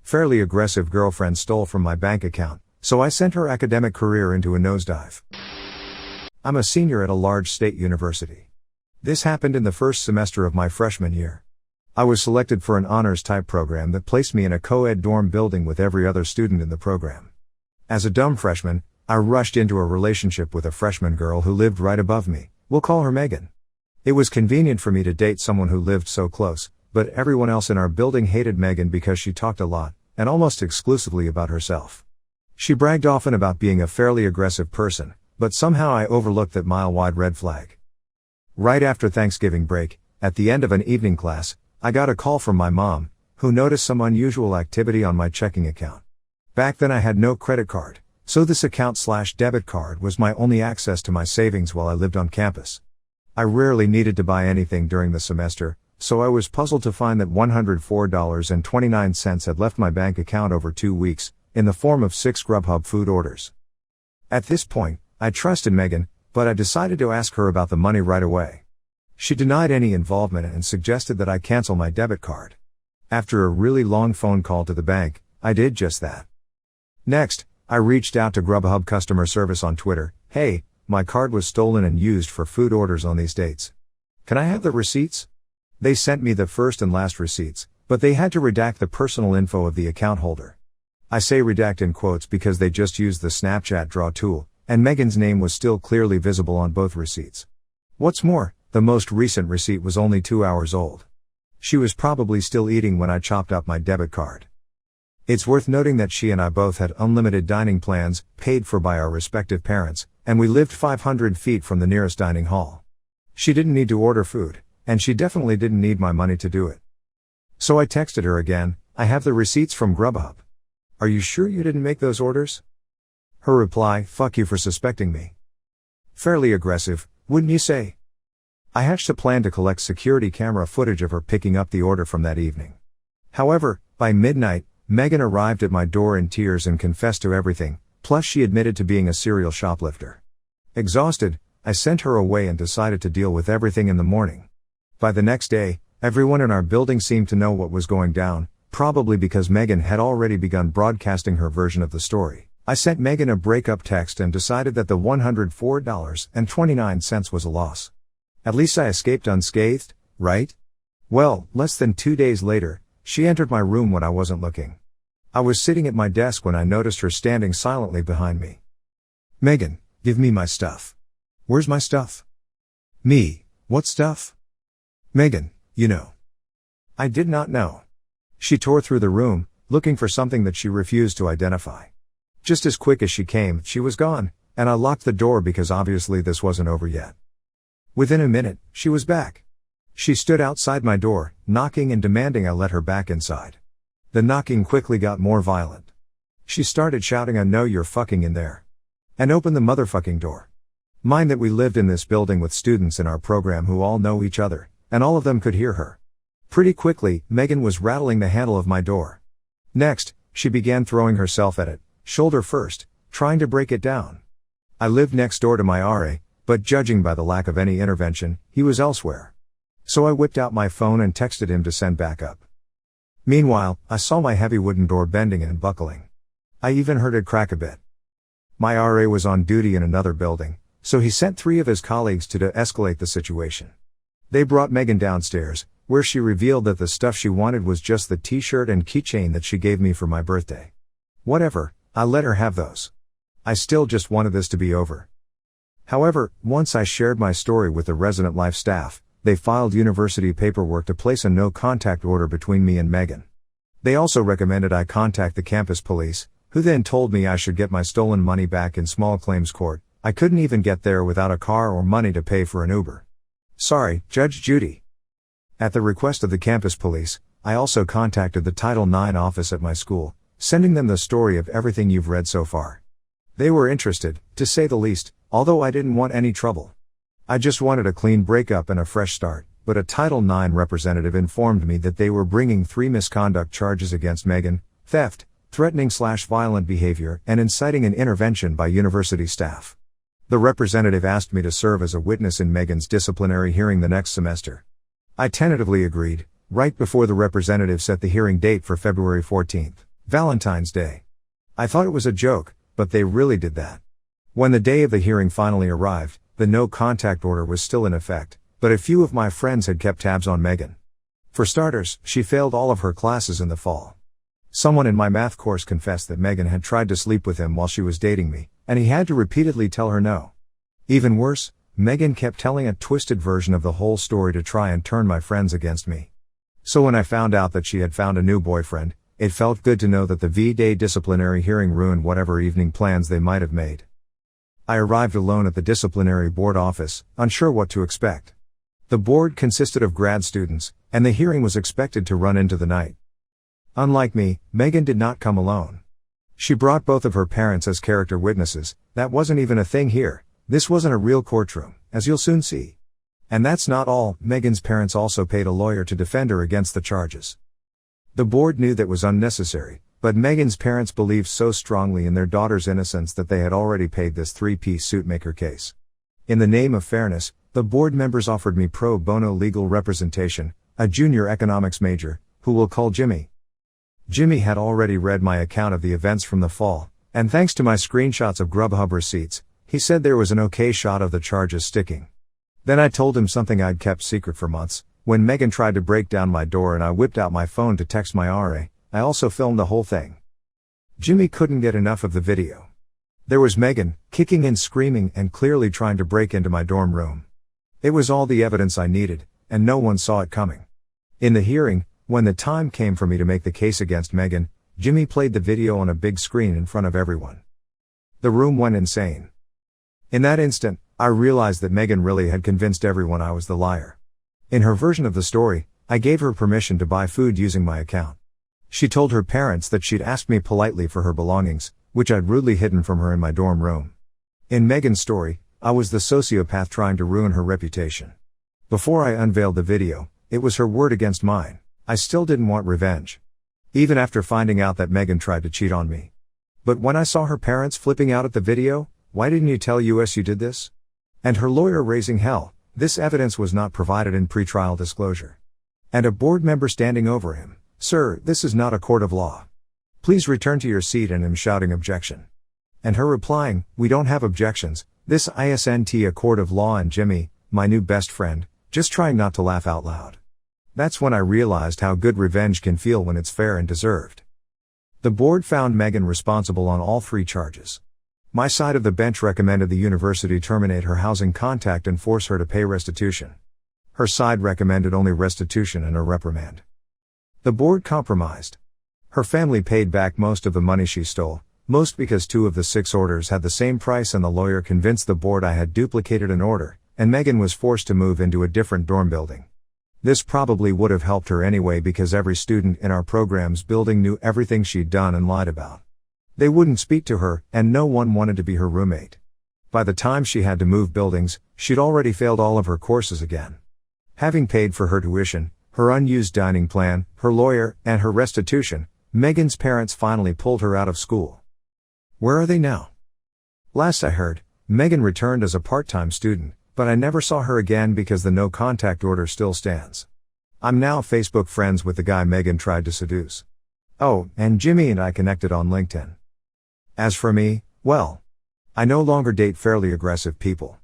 fairly aggressive girlfriend stole from my bank account, so I sent her academic career into a nosedive. I'm a senior at a large state university. This happened in the first semester of my freshman year. I was selected for an honors-type program that placed me in a co-ed dorm building with every other student in the program. As a dumb freshman, I rushed into a relationship with a freshman girl who lived right above me. We'll call her Megan. It was convenient for me to date someone who lived so close, but everyone else in our building hated Megan because she talked a lot, and almost exclusively about herself. She bragged often about being a fairly aggressive person, but somehow I overlooked that mile-wide red flag. Right after Thanksgiving break, at the end of an evening class, I got a call from my mom, who noticed some unusual activity on my checking account. Back then I had no credit card, so this account/debit card was my only access to my savings while I lived on campus. I rarely needed to buy anything during the semester, so I was puzzled to find that $104.29 had left my bank account over 2 weeks, in the form of 6 Grubhub food orders. At this point, I trusted Megan, but I decided to ask her about the money right away. She denied any involvement and suggested that I cancel my debit card. After a really long phone call to the bank, I did just that. Next, I reached out to Grubhub customer service on Twitter. Hey, my card was stolen and used for food orders on these dates. Can I have the receipts? They sent me the first and last receipts, but they had to redact the personal info of the account holder. I say redact in quotes because they just used the Snapchat draw tool, and Megan's name was still clearly visible on both receipts. What's more, the most recent receipt was only 2 hours old. She was probably still eating when I chopped up my debit card. It's worth noting that she and I both had unlimited dining plans, paid for by our respective parents, and we lived 500 feet from the nearest dining hall. She didn't need to order food, and she definitely didn't need my money to do it. So I texted her again, I have the receipts from Grubhub. Are you sure you didn't make those orders? Her reply, fuck you for suspecting me. Fairly aggressive, wouldn't you say? I hatched a plan to collect security camera footage of her picking up the order from that evening. However, by midnight, Megan arrived at my door in tears and confessed to everything, plus she admitted to being a serial shoplifter. Exhausted, I sent her away and decided to deal with everything in the morning. By the next day, everyone in our building seemed to know what was going down, probably because Megan had already begun broadcasting her version of the story. I sent Megan a breakup text and decided that the $104.29 was a loss. At least I escaped unscathed, right? Well, less than 2 days later, she entered my room when I wasn't looking. I was sitting at my desk when I noticed her standing silently behind me. Megan, give me my stuff. Where's my stuff? Me, what stuff? Megan, you know. I did not know. She tore through the room, looking for something that she refused to identify. Just as quick as she came, she was gone, and I locked the door because obviously this wasn't over yet. Within a minute, she was back. She stood outside my door, knocking and demanding I let her back inside. The knocking quickly got more violent. She started shouting, I know you're fucking in there. And opened the motherfucking door. Mind that we lived in this building with students in our program who all know each other, and all of them could hear her. Pretty quickly, Megan was rattling the handle of my door. Next, she began throwing herself at it, shoulder first, trying to break it down. I lived next door to my RA, but judging by the lack of any intervention, he was elsewhere. So I whipped out my phone and texted him to send backup. Meanwhile, I saw my heavy wooden door bending and buckling. I even heard it crack a bit. My RA was on duty in another building, so he sent 3 of his colleagues to de-escalate the situation. They brought Megan downstairs, where she revealed that the stuff she wanted was just the t-shirt and keychain that she gave me for my birthday. Whatever, I let her have those. I still just wanted this to be over. However, once I shared my story with the Resident Life staff, they filed university paperwork to place a no-contact order between me and Megan. They also recommended I contact the campus police, who then told me I should get my stolen money back in small claims court. I couldn't even get there without a car or money to pay for an Uber. Sorry, Judge Judy. At the request of the campus police, I also contacted the Title IX office at my school, sending them the story of everything you've read so far. They were interested, to say the least, although I didn't want any trouble. I just wanted a clean breakup and a fresh start, but a Title IX representative informed me that they were bringing 3 misconduct charges against Megan: theft, threatening/violent behavior, and inciting an intervention by university staff. The representative asked me to serve as a witness in Megan's disciplinary hearing the next semester. I tentatively agreed, right before the representative set the hearing date for February 14th. Valentine's Day. I thought it was a joke, but they really did that. When the day of the hearing finally arrived, the no contact order was still in effect, but a few of my friends had kept tabs on Megan. For starters, she failed all of her classes in the fall. Someone in my math course confessed that Megan had tried to sleep with him while she was dating me, and he had to repeatedly tell her no. Even worse, Megan kept telling a twisted version of the whole story to try and turn my friends against me. So when I found out that she had found a new boyfriend, it felt good to know that the V-Day disciplinary hearing ruined whatever evening plans they might have made. I arrived alone at the disciplinary board office, unsure what to expect. The board consisted of grad students, and the hearing was expected to run into the night. Unlike me, Megan did not come alone. She brought both of her parents as character witnesses. That wasn't even a thing here. This wasn't a real courtroom, as you'll soon see. And that's not all, Megan's parents also paid a lawyer to defend her against the charges. The board knew that was unnecessary, but Megan's parents believed so strongly in their daughter's innocence that they had already paid this three-piece suitmaker case. In the name of fairness, the board members offered me pro bono legal representation, a junior economics major, who we'll call Jimmy. Jimmy had already read my account of the events from the fall, and thanks to my screenshots of Grubhub receipts, he said there was an okay shot of the charges sticking. Then I told him something I'd kept secret for months. When Megan tried to break down my door and I whipped out my phone to text my RA, I also filmed the whole thing. Jimmy couldn't get enough of the video. There was Megan, kicking and screaming and clearly trying to break into my dorm room. It was all the evidence I needed, and no one saw it coming. In the hearing, when the time came for me to make the case against Megan, Jimmy played the video on a big screen in front of everyone. The room went insane. In that instant, I realized that Megan really had convinced everyone I was the liar. In her version of the story, I gave her permission to buy food using my account. She told her parents that she'd asked me politely for her belongings, which I'd rudely hidden from her in my dorm room. In Megan's story, I was the sociopath trying to ruin her reputation. Before I unveiled the video, it was her word against mine. I still didn't want revenge. Even after finding out that Megan tried to cheat on me. But when I saw her parents flipping out at the video, why didn't you tell us you did this? And her lawyer raising hell, this evidence was not provided in pretrial disclosure. And a board member standing over him, "Sir, this is not a court of law. Please return to your seat," and him shouting objection. And her replying, "We don't have objections, this isn't a court of law," and Jimmy, my new best friend, just trying not to laugh out loud. That's when I realized how good revenge can feel when it's fair and deserved. The board found Megan responsible on all three charges. My side of the bench recommended the university terminate her housing contact and force her to pay restitution. Her side recommended only restitution and a reprimand. The board compromised. Her family paid back most of the money she stole, most because 2 of the 6 orders had the same price, and the lawyer convinced the board I had duplicated an order, and Megan was forced to move into a different dorm building. This probably would have helped her anyway, because every student in our program's building knew everything she'd done and lied about. They wouldn't speak to her, and no one wanted to be her roommate. By the time she had to move buildings, she'd already failed all of her courses again. Having paid for her tuition, her unused dining plan, her lawyer, and her restitution, Megan's parents finally pulled her out of school. Where are they now? Last I heard, Megan returned as a part-time student, but I never saw her again because the no contact order still stands. I'm now Facebook friends with the guy Megan tried to seduce. Oh, and Jimmy and I connected on LinkedIn. As for me, well, I no longer date fairly aggressive people.